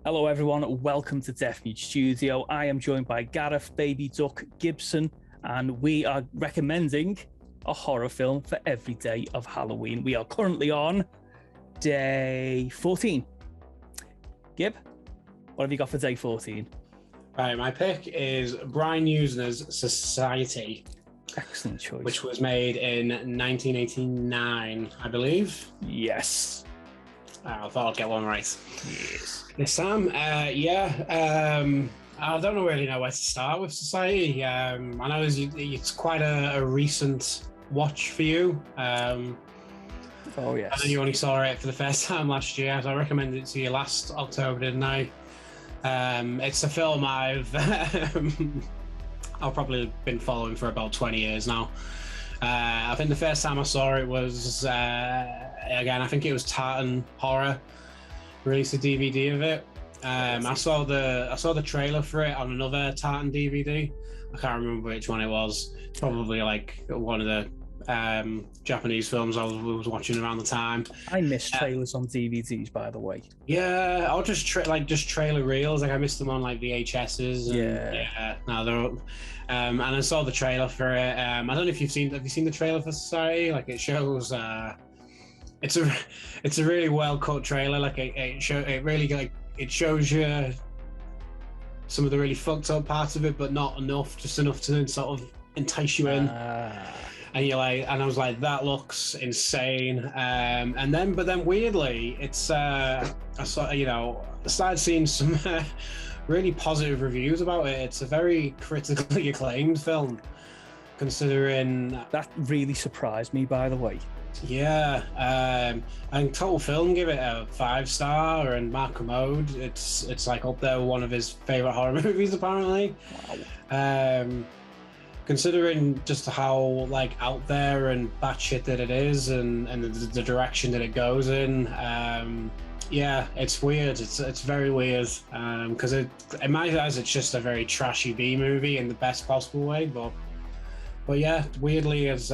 Hello everyone, welcome to Deaf Mute Studio. I am joined by Garreth Baby Duck Gibson, and we are recommending a horror film for every day of Halloween. We are currently on day 14. Gib, what have you got for day 14? Right, my pick is Brian Usner's Society. Excellent choice. Which was made in 1989, I believe. Yes. I thought I'd get one right. Yes. This time, I don't really know where to start with Society. I know it's quite a recent watch for you. Oh, yes. I know you only saw it for the first time last year, so I recommended it to you last October, didn't I? It's a film I've probably been following for about 20 years now. I think the first time I saw it was, again, I think it was Tartan Horror released a DVD of it. I saw the trailer for it on another Tartan DVD. I can't remember which one it was. Probably like one of the Japanese films I was watching around the time. I miss trailers on DVDs, by the way. Yeah, or just trailer reels. Like I missed them on like VHSs. No, they're up. And I saw the trailer for it. I don't know if have you seen the trailer for Society? Like it shows. It's a really well cut trailer. Like it shows you some of the really fucked up parts of it, but not enough, just enough to sort of entice you in. And you're like, and I was like, that looks insane. But then weirdly, it's I started seeing some really positive reviews about it. It's a very critically acclaimed film, considering that really surprised me, by the way. Yeah, and Total Film give it a 5-star, and Mark Commode, it's like up there with one of his favorite horror movies apparently. Wow. Considering just how like out there and batshit that it is, and the direction that it goes in, yeah, it's weird. It's very weird because in my eyes it's just a very trashy B movie in the best possible way, but yeah, weirdly as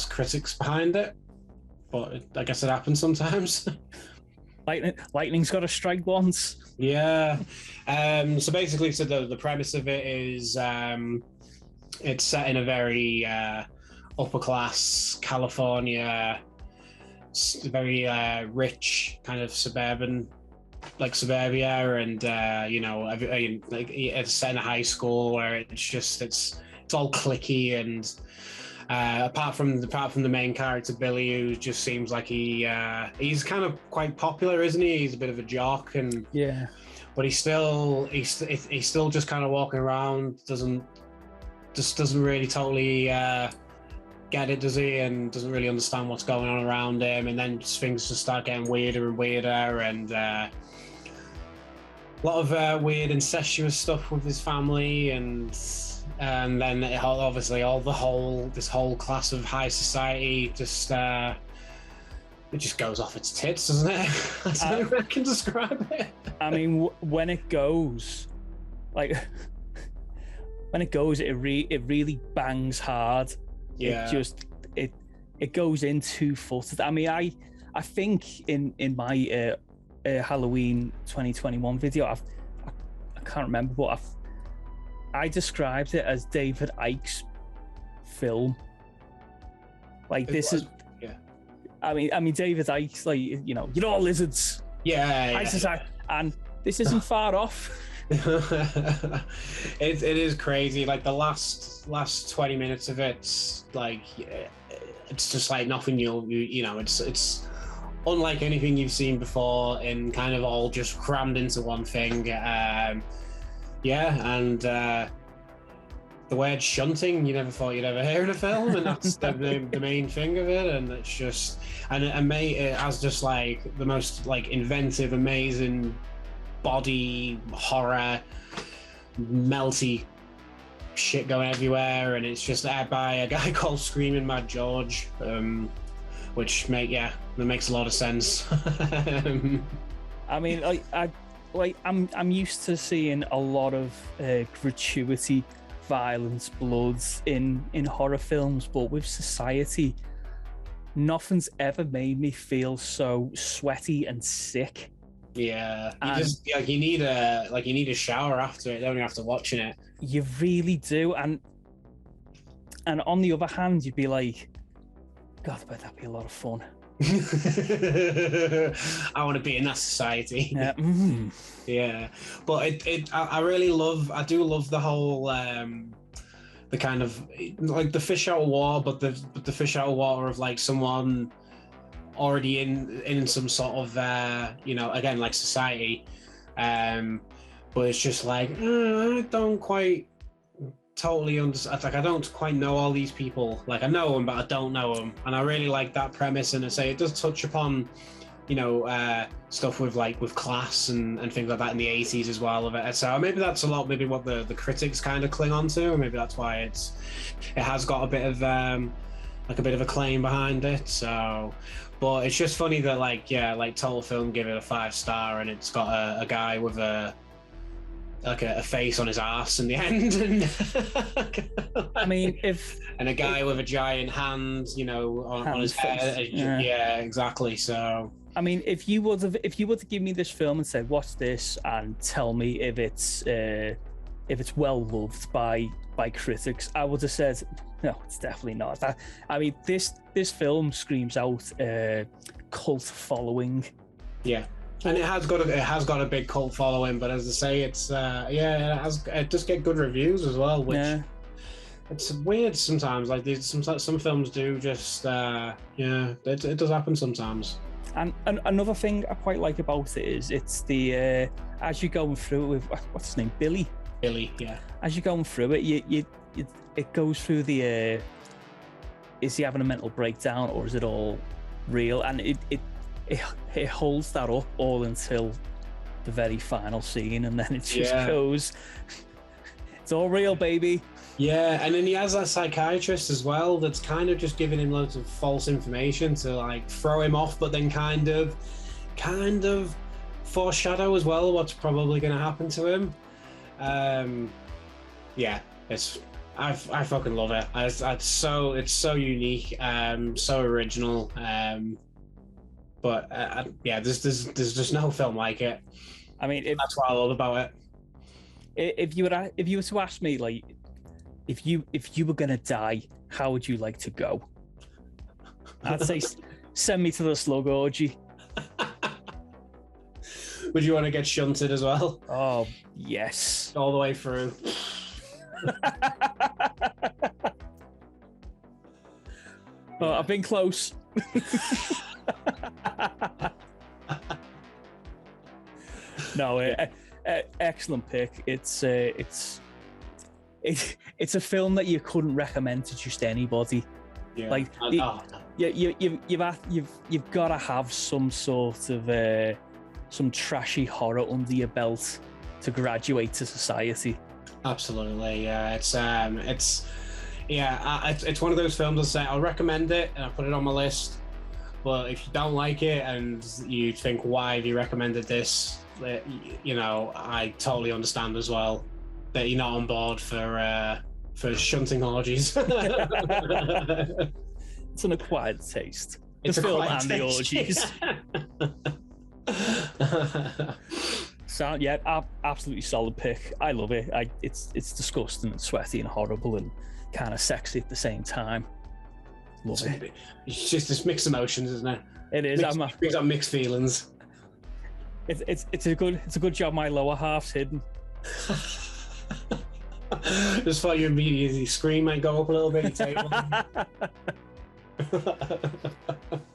critics behind it, but I guess it happens sometimes. Lightning's got to strike once. Yeah. So basically, the premise of it is it's set in a very upper class California, very rich kind of suburbia, and it's set in a high school where it's all cliquey, and apart from the main character Billy, who just seems like he's kind of quite popular, isn't he? He's a bit of a jock, and yeah, but he's still just kind of walking around, doesn't really totally get it, does he? And doesn't really understand what's going on around him, and then things just start getting weirder and weirder, and a lot of weird incestuous stuff with his family, and then obviously this whole class of high society just it just goes off its tits, doesn't it? That's the only way I can describe it. I mean, when it goes, it really bangs hard. Yeah. It goes in 2 foot. I mean, I think in my Halloween 2021 video, I can't remember, but I described it as David Icke's film. Yeah. I mean, David Icke's you're all lizards. Yeah. And this isn't far off. It is crazy. Like the last 20 minutes of it's just like nothing it's unlike anything you've seen before, and kind of all just crammed into one thing. And the word shunting, you never thought you'd ever hear in a film, and that's the main thing of it. And it's just, and it has just like the most like inventive, amazing body horror, melty shit going everywhere, and it's just led by a guy called Screaming Mad George, which that makes a lot of sense. I mean, I'm used to seeing a lot of gratuity, violence, bloods in horror films, but with Society, nothing's ever made me feel so sweaty and sick. Yeah, you need a shower after it, don't you, after watching it? You really do, and on the other hand, you'd be like, God, I bet that'd be a lot of fun. I want to be in that society. Yeah, yeah. But I do love the whole the kind of like the fish out of water, but the fish out of water of like someone already in some sort of again, like society, but it's just like I don't quite totally understand. Like, I don't quite know all these people. Like, I know them, but I don't know them, and I really like that premise. And I say it does touch upon stuff with class and things like that in the 80s as well of it. So maybe that's a lot maybe what the critics kind of cling on to, and maybe that's why it has got a bit of a bit of acclaim behind it. So, but it's just funny that like Total Film give it a 5-star, and it's got a guy with a face on his ass in the end, and I mean, and a guy with a giant hand, on his head. Yeah, exactly. So I mean, if you were to give me this film and said, "Watch this," and tell me if it's well loved by critics, I would have said, "No, it's definitely not." I mean, this film screams out cult following. Yeah, and it has got a big cult following. But as I say, it's it does get good reviews as well, which. It's weird sometimes. Like some films do just it does happen sometimes. And another thing I quite like about it is it's the as you're going through it with what's his name, Billy, yeah. As you're going through it, it goes through the is he having a mental breakdown or is it all real? And it holds that up all until the very final scene, and then it just goes, it's all real, baby. Yeah, and then he has that psychiatrist as well that's kind of just giving him loads of false information to like throw him off, but then kind of foreshadow as well what's probably going to happen to him. I fucking love it. It's so unique, so original. But there's just no film like it. I mean, that's what I love about it. If you were to ask me, like, if you were gonna die, how would you like to go? I'd say send me to the slug orgy. Would you want to get shunted as well? Oh yes, all the way through. Oh, I've been close. No, excellent pick. It's a film that you couldn't recommend to just anybody. Yeah. Like you've got to have some sort of some trashy horror under your belt to graduate to society. Absolutely, yeah. It's one of those films I'll say I'll recommend it and I'll put it on my list. But if you don't like it and you think, why have you recommended this? I totally understand as well that you're not on board for shunting orgies. It's an acquired taste. It's the film and the orgies. So yeah, absolutely solid pick. I love it. It's disgusting and sweaty and horrible and kind of sexy at the same time. Love it. It's just this mixed emotions, isn't it? It is. It brings up mixed feelings. It's a good job my lower half's hidden. Just thought you immediately scream and go up a little bit.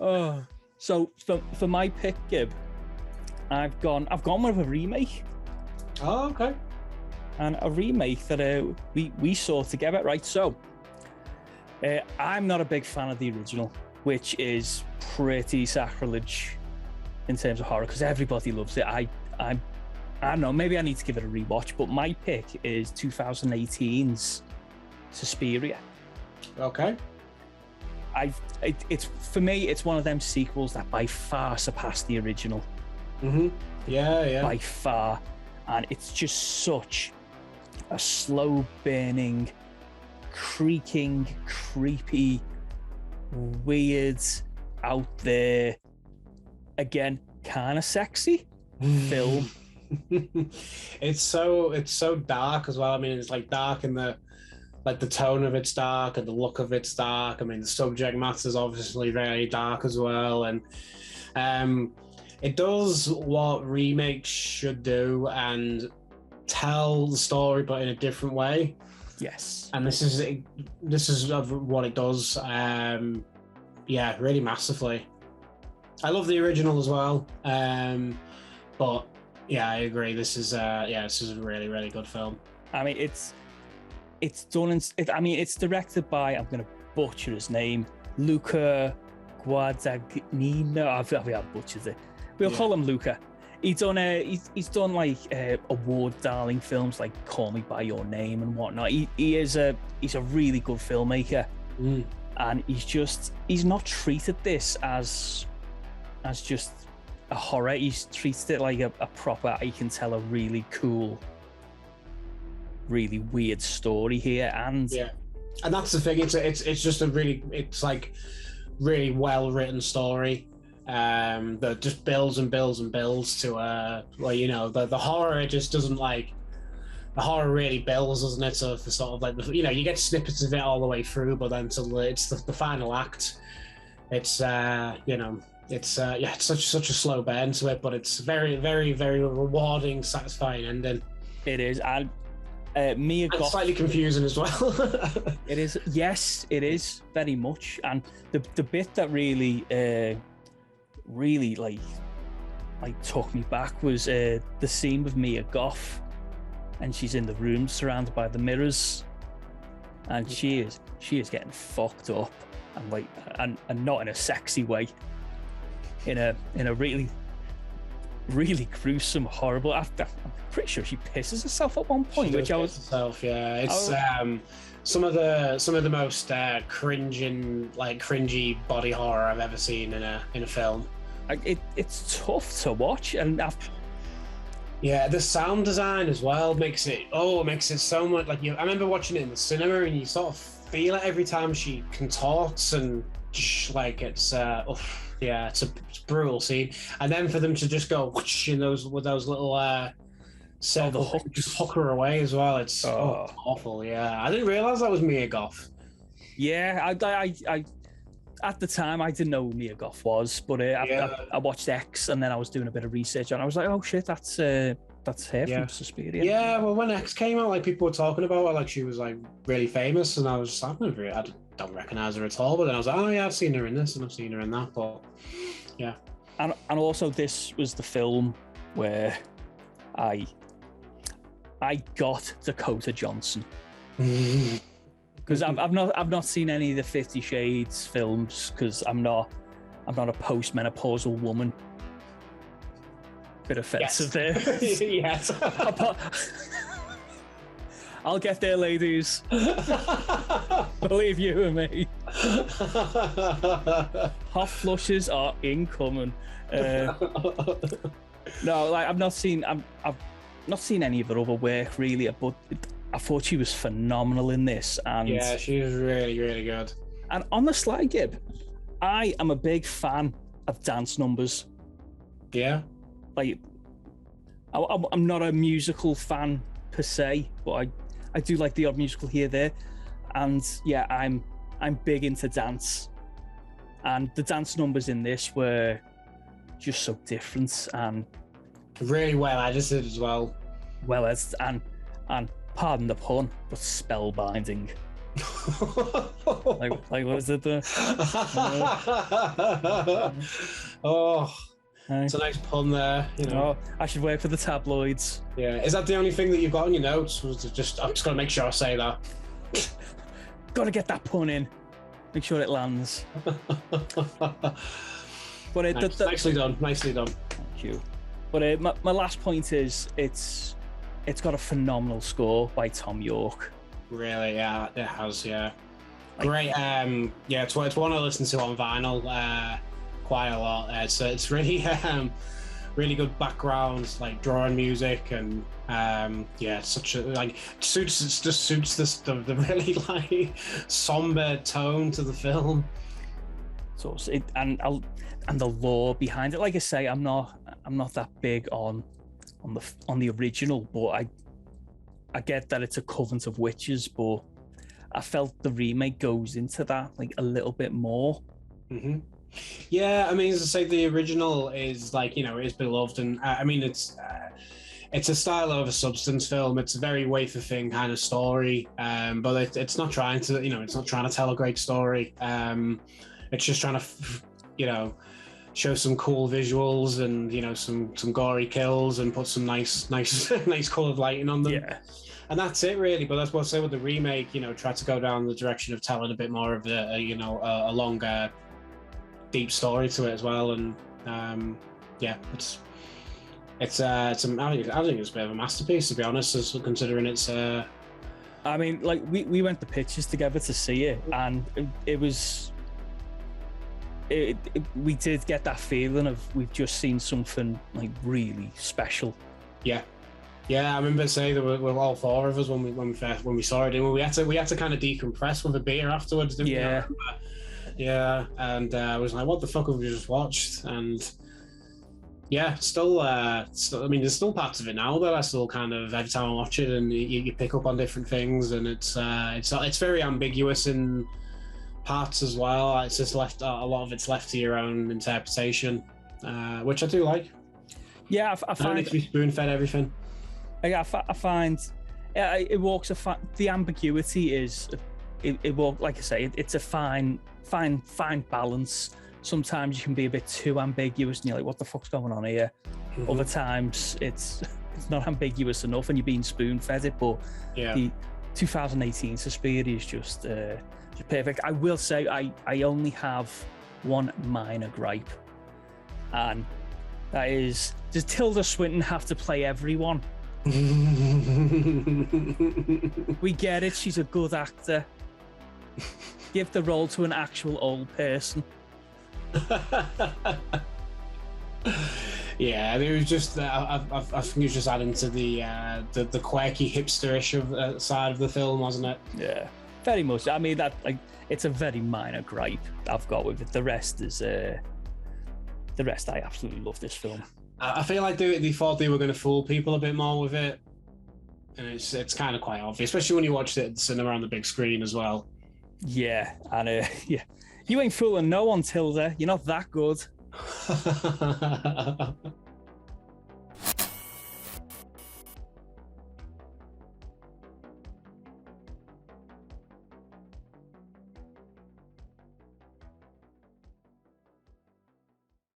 Oh, so for my pick, Gib, I've gone with a remake. Oh, okay. And a remake that we saw together, right? So I'm not a big fan of the original, which is pretty sacrilege in terms of horror because everybody loves it. I don't know, maybe I need to give it a rewatch, but my pick is 2018's Suspiria. Okay. It's for me, it's one of them sequels that by far surpassed the original. Mm-hmm. Yeah. By far. And it's just such a slow burning, creaking, creepy, weird, out there, again, kind of sexy film. It's so dark as well. I mean, it's like dark in the tone of it's dark and the look of it's dark. I mean, the subject matter is obviously very dark as well, and it does what remakes should do and tell the story, but in a different way. Yes, and this is what it does. Really massively. I love the original as well, but yeah, I agree. This is a really, really good film. I mean, it's done. It's directed by, I'm going to butcher his name, Luca Guadagnino. I've butchered it. We'll call him Luca. He's done like award darling films like Call Me by Your Name and whatnot. He's a really good filmmaker, and he's not treated this as just a horror. He's treated it like a proper, I can tell a really cool, really weird story here. And that's the thing. It's just it's like really well written story that just builds and builds and builds to the horror. It just doesn't, like, the horror really builds, doesn't it? So for sort of like you get snippets of it all the way through, but then till it's the final act, it's it's such a slow burn to it, but it's very, very, very rewarding, satisfying ending. It is. And Mia Goth, slightly confusing as well. It is. Yes, it is very much. And the bit that really like took me back was the scene with Mia Goth, and she's in the room surrounded by the mirrors, and she is getting fucked up, and like and not in a sexy way, in a really, really gruesome, horrible. I'm pretty sure she pisses herself at one point, which I was herself. Yeah, it's some of the most cringy body horror I've ever seen in a film. It's tough to watch, and the sound design as well makes it so much like I remember watching it in the cinema, and you sort of feel it every time she contorts, and like it's a brutal scene. And then for them to just go whoosh in those little circles, just hook her away as well. It's awful. Yeah, I didn't realize that was Mia Goth. Yeah, I at the time I didn't know who Mia Goth was, but I watched X, and then I was doing a bit of research, and I was like, oh shit, that's her from Suspiria. Yeah, well, when X came out, like, people were talking about her like she was like really famous, and I was just like, I don't recognize her at all. But then I was like, oh yeah, I've seen her in this and I've seen her in that. But yeah, and also this was the film where I got Dakota Johnson. Because I've not seen any of the 50 Shades films, because I'm not a postmenopausal woman. Bit offensive there. Yes. I'll get there, ladies. Believe you and me. Hot flushes are incoming. No, like I've not seen any of her other work really, but I thought she was phenomenal in this. And yeah, she was really, really good. And on the sly, Gib, I am a big fan of dance numbers. Yeah. Like, I'm not a musical fan per se, but I do like the odd musical here, there. And yeah, I'm big into dance. And the dance numbers in this were just so different and really well edited as well. Well edited and pardon the pun, but spellbinding. like what was it there? It's a nice pun there, you know. Oh, I should work for the tabloids. Yeah, is that the only thing that you've got on your notes? Was it just, I'm just gonna make sure I say that. Gotta get that pun in. Make sure it lands. But nicely done. Thank you. But my last point is it's got a phenomenal score by Tom York. Really, yeah, it has, yeah. Great. It's one I listen to on vinyl quite a lot. It's really really good background, like drawing music, and it's such a suits the really like somber tone to the film. So and the lore behind it. Like I say, I'm not that big on the original, but I get that it's a Covenant of Witches, but I felt the remake goes into that like a little bit more. Mm-hmm. Yeah, I mean, as I say, the original is like, it is beloved, and I mean, it's a style over substance film. It's a very wafer thin kind of story, but it's not trying to, it's not trying to tell a great story. It's just trying to, show some cool visuals and some gory kills and put some nice colored lighting on them. Yeah. And that's it, really. But that's what I say with the remake. Try to go down the direction of telling a bit more of a longer, deep story to it as well. And yeah, I think it's a bit of a masterpiece, to be honest, as considering it's. I mean, like we went to pictures together to see it, and it was. We did get that feeling of we've just seen something like really special. Yeah. Yeah, I remember saying that we're all four of us when we saw it, and we had to kind of decompress with a beer afterwards, didn't we? Yeah, and I was like, "What the fuck have we just watched?" And yeah, still, I mean, there's still parts of it now that I still kind of every time I watch it, and you pick up on different things, and it's very ambiguous in parts as well. It's just left a lot of it's left to your own interpretation, which I do like. Yeah, I find it to be spoon-fed everything. I find it walks the ambiguity is it walk, like I say, it's a fine balance. Sometimes you can be a bit too ambiguous and you're like, what the fuck's going on here? Mm-hmm. Other times it's not ambiguous enough and you're being spoon-fed it. But the 2018 Suspiria is just perfect. I will say I only have one minor gripe, and that is, does Tilda Swinton have to play everyone? We get it, she's a good actor. Give the role to an actual old person. Yeah, there was just I think it was just adding to the quirky hipsterish side of the film, wasn't it? Yeah, very much. I mean, that it's a very minor gripe I've got with it. The rest I absolutely love this film. I feel like they thought they were going to fool people a bit more with it, and it's kind of quite obvious, especially when you watched it at the cinema on the big screen as well. Yeah, and yeah, you ain't fooling no one, Tilda. You're not that good.